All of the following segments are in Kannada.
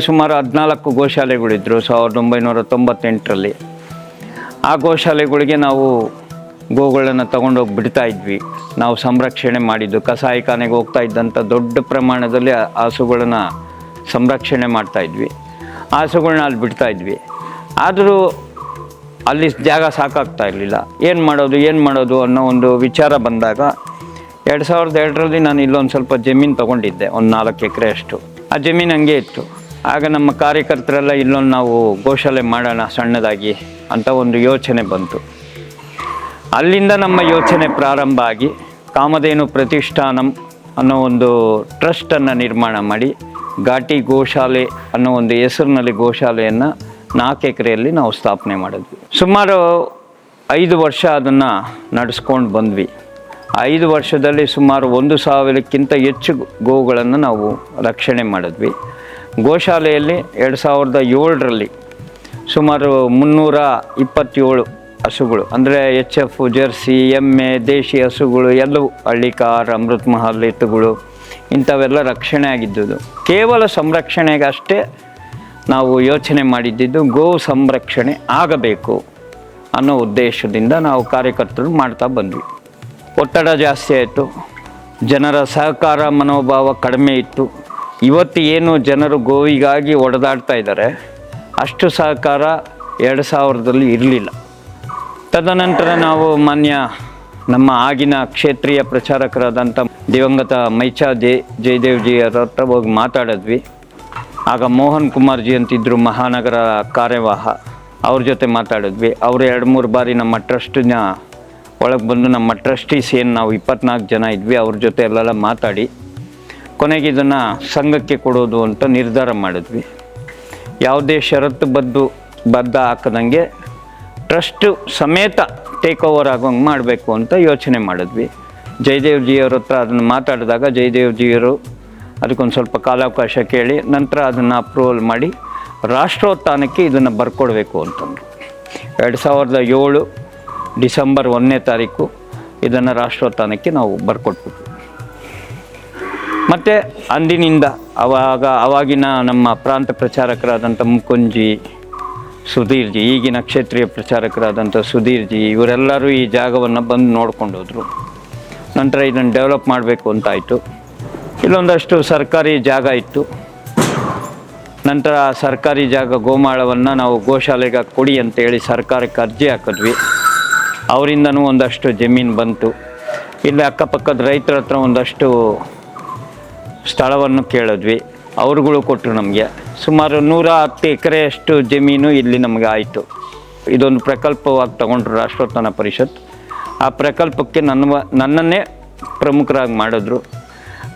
ಸುಮಾರು 14 ಗೋಶಾಲೆಗಳಿದ್ದರು 1998ರಲ್ಲಿ. ಆ ಗೋಶಾಲೆಗಳಿಗೆ ನಾವು ಗೋಗಳನ್ನು ತಗೊಂಡೋಗಿ ಬಿಡ್ತಾ ಇದ್ವಿ. ನಾವು ಸಂರಕ್ಷಣೆ ಮಾಡಿದ್ದು ಕಸಾಯಿಖಾನೆಗೆ ಹೋಗ್ತಾ ಇದ್ದಂಥ ದೊಡ್ಡ ಪ್ರಮಾಣದಲ್ಲಿ ಹಸುಗಳನ್ನು ಸಂರಕ್ಷಣೆ ಮಾಡ್ತಾಯಿದ್ವಿ. ಹಸುಗಳನ್ನ ಅಲ್ಲಿ ಬಿಡ್ತಾ ಇದ್ವಿ. ಆದರೂ ಅಲ್ಲಿ ಜಾಗ ಸಾಕಾಗ್ತಾ ಇರಲಿಲ್ಲ. ಏನು ಮಾಡೋದು ಅನ್ನೋ ಒಂದು ವಿಚಾರ ಬಂದಾಗ 2002ರಲ್ಲಿ ನಾನು ಇಲ್ಲೊಂದು ಸ್ವಲ್ಪ ಜಮೀನು ತೊಗೊಂಡಿದ್ದೆ, ಒಂದು 4 ಎಕರೆ ಅಷ್ಟು. ಆ ಜಮೀನು ಹಂಗೆ ಇತ್ತು. ಆಗ ನಮ್ಮ ಕಾರ್ಯಕರ್ತರೆಲ್ಲ ಇಲ್ಲೊಂದು ನಾವು ಗೋಶಾಲೆ ಮಾಡೋಣ ಸಣ್ಣದಾಗಿ ಅಂತ ಒಂದು ಯೋಚನೆ ಬಂತು. ಅಲ್ಲಿಂದ ನಮ್ಮ ಯೋಚನೆ ಪ್ರಾರಂಭ ಆಗಿ ಕಾಮಧೇನು ಪ್ರತಿಷ್ಠಾನಂ ಅನ್ನೋ ಒಂದು ಟ್ರಸ್ಟನ್ನು ನಿರ್ಮಾಣ ಮಾಡಿ ಘಾಟಿ ಗೋಶಾಲೆ ಅನ್ನೋ ಒಂದು ಹೆಸರಿನಲ್ಲಿ ಗೋಶಾಲೆಯನ್ನು 4 ಎಕರೆಯಲ್ಲಿ ನಾವು ಸ್ಥಾಪನೆ ಮಾಡಿದ್ವಿ. ಸುಮಾರು 5 ವರ್ಷ ಅದನ್ನು ನಡೆಸ್ಕೊಂಡು ಬಂದ್ವಿ. 5 ವರ್ಷದಲ್ಲಿ ಸುಮಾರು 1,000ಕ್ಕಿಂತ ಹೆಚ್ಚು ಗೋವುಗಳನ್ನು ನಾವು ರಕ್ಷಣೆ ಮಾಡಿದ್ವಿ. ಗೋಶಾಲೆಯಲ್ಲಿ 2007ರಲ್ಲಿ ಸುಮಾರು 327 ಹಸುಗಳು, ಅಂದರೆ HF, ಜರ್ಸಿ, ಎಮ್ಮೆ, ದೇಶಿ ಹಸುಗಳು ಎಲ್ಲವೂ, ಹಳ್ಳಿಕಾರ್, ಅಮೃತ್ ಮಹಲ್ ಎತ್ತುಗಳು ಇಂಥವೆಲ್ಲ ರಕ್ಷಣೆ ಆಗಿದ್ದುದು. ಕೇವಲ ಸಂರಕ್ಷಣೆಗಷ್ಟೇ ನಾವು ಯೋಚನೆ ಮಾಡಿದ್ದಿದ್ದು ಗೋ ಸಂರಕ್ಷಣೆ ಆಗಬೇಕು ಅನ್ನೋ ಉದ್ದೇಶದಿಂದ ನಾವು ಕಾರ್ಯಕರ್ತರು ಮಾಡ್ತಾ ಬಂದ್ವಿ. ಒತ್ತಡ ಜಾಸ್ತಿ ಆಯಿತು, ಜನರ ಸಹಕಾರ ಮನೋಭಾವ ಕಡಿಮೆ ಇತ್ತು. ಇವತ್ತು ಏನು ಜನರು ಗೋವಿಗಾಗಿ ಒಡೆದಾಡ್ತಾ ಇದ್ದಾರೆ ಅಷ್ಟು ಸಹಕಾರ 2000ರಲ್ಲಿ ಇರಲಿಲ್ಲ. ತದನಂತರ ನಾವು ಮಾನ್ಯ ನಮ್ಮ ಆಗಿನ ಕ್ಷೇತ್ರೀಯ ಪ್ರಚಾರಕರಾದಂಥ ದಿವಂಗತ ಮೈಚಾ ಜಯದೇವ್ಜಿ ಅವರ ಹತ್ರ ಹೋಗಿ ಮಾತಾಡಿದ್ವಿ. ಆಗ ಮೋಹನ್ ಕುಮಾರ್ಜಿ ಅಂತಿದ್ದರು, ಮಹಾನಗರ ಕಾರ್ಯವಾಹ, ಅವ್ರ ಜೊತೆ ಮಾತಾಡಿದ್ವಿ. ಅವರು 2-3 ಬಾರಿ ನಮ್ಮ ಟ್ರಸ್ಟಿನ ಒಳಗೆ ಬಂದು ನಮ್ಮ ಟ್ರಸ್ಟೀಸ್ ಏನು ನಾವು 24 ಜನ ಇದ್ವಿ ಅವ್ರ ಜೊತೆ ಎಲ್ಲ ಮಾತಾಡಿ ಕೊನೆಗೆ ಇದನ್ನು ಸಂಘಕ್ಕೆ ಕೊಡೋದು ಅಂತ ನಿರ್ಧಾರ ಮಾಡಿದ್ವಿ. ಯಾವುದೇ ಷರತ್ತು ಬದ್ಧ ಹಾಕದಂಗೆ ಟ್ರಸ್ಟು ಸಮೇತ ಟೇಕ್ ಓವರ್ ಆಗೋಂಗೆ ಮಾಡಬೇಕು ಅಂತ ಯೋಚನೆ ಮಾಡಿದ್ವಿ. ಜಯದೇವ್ಜಿಯವ್ರ ಹತ್ರ ಅದನ್ನು ಮಾತಾಡಿದಾಗ ಜಯದೇವ್ಜಿಯವರು ಅದಕ್ಕೊಂದು ಸ್ವಲ್ಪ ಕಾಲಾವಕಾಶ ಕೇಳಿ ನಂತರ ಅದನ್ನು ಅಪ್ರೂವಲ್ ಮಾಡಿ ರಾಷ್ಟ್ರೋತ್ಥಾನಕ್ಕೆ ಇದನ್ನು ಬರ್ಕೊಡ್ಬೇಕು ಅಂತಂದರು. 2007 ಡಿಸೆಂಬರ್ 1ನೇ ತಾರೀಕು ಇದನ್ನು ರಾಷ್ಟ್ರೋತ್ಥಾನಕ್ಕೆ ನಾವು ಬರ್ಕೊಟ್ಬಿಟ್ವಿ. ಮತ್ತು ಅಂದಿನಿಂದ ಅವಾಗಿನ ನಮ್ಮ ಪ್ರಾಂತ ಪ್ರಚಾರಕರಾದಂಥ ಮುಕುಂಜಿ, ಸುಧೀರ್ಜಿ, ಈಗಿನ ಕ್ಷೇತ್ರೀಯ ಪ್ರಚಾರಕರಾದಂಥ ಸುಧೀರ್ಜಿ, ಇವರೆಲ್ಲರೂ ಈ ಜಾಗವನ್ನು ಬಂದು ನೋಡ್ಕೊಂಡು ಹೋದರು. ನಂತರ ಇದನ್ನು ಡೆವಲಪ್ ಮಾಡಬೇಕು ಅಂತಾಯಿತು. ಇಲ್ಲೊಂದಷ್ಟು ಸರ್ಕಾರಿ ಜಾಗ ಇತ್ತು. ನಂತರ ಸರ್ಕಾರಿ ಜಾಗ ಗೋಮಾಳವನ್ನು ನಾವು ಗೋಶಾಲೆಗೆ ಕೊಡಿ ಅಂತೇಳಿ ಸರ್ಕಾರಕ್ಕೆ ಅರ್ಜಿ ಹಾಕಿದ್ವಿ. ಅವರಿಂದನೂ ಒಂದಷ್ಟು ಜಮೀನು ಬಂತು. ಇಲ್ಲಿ ಅಕ್ಕಪಕ್ಕದ ರೈತರ ಹತ್ರ ಒಂದಷ್ಟು ಸ್ಥಳವನ್ನು ಕೇಳಿದ್ವಿ, ಅವ್ರುಗಳು ಕೊಟ್ಟರು ನಮಗೆ. ಸುಮಾರು 110 ಎಕರೆಯಷ್ಟು ಜಮೀನು ಇಲ್ಲಿ ನಮಗೆ ಆಯಿತು. ಇದೊಂದು ಪ್ರಕಲ್ಪವಾಗಿ ತಗೊಂಡ್ರು ರಾಷ್ಟ್ರೋತ್ಥಾನ ಪರಿಷತ್. ಆ ಪ್ರಕಲ್ಪಕ್ಕೆ ನನ್ನನ್ನೇ ಪ್ರಮುಖರಾಗಿ ಮಾಡಿದ್ರು.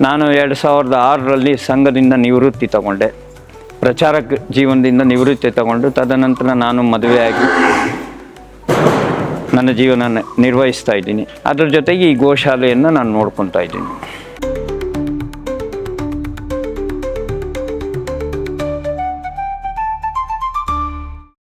ನಾನು 2006ರಲ್ಲಿ ಸಂಘದಿಂದ ನಿವೃತ್ತಿ ತಗೊಂಡೆ, ಪ್ರಚಾರಕ ಜೀವನದಿಂದ ನಿವೃತ್ತಿ ತಗೊಂಡು ತದನಂತರ ನಾನು ಮದುವೆಯಾಗಿ ನನ್ನ ಜೀವನ ನಿರ್ವಹಿಸ್ತಾ ಇದ್ದೀನಿ. ಅದ್ರ ಜೊತೆಗೆ ಈ ಗೋಶಾಲೆಯನ್ನು ನಾನು ನೋಡ್ಕೊತಾ ಇದ್ದೀನಿ.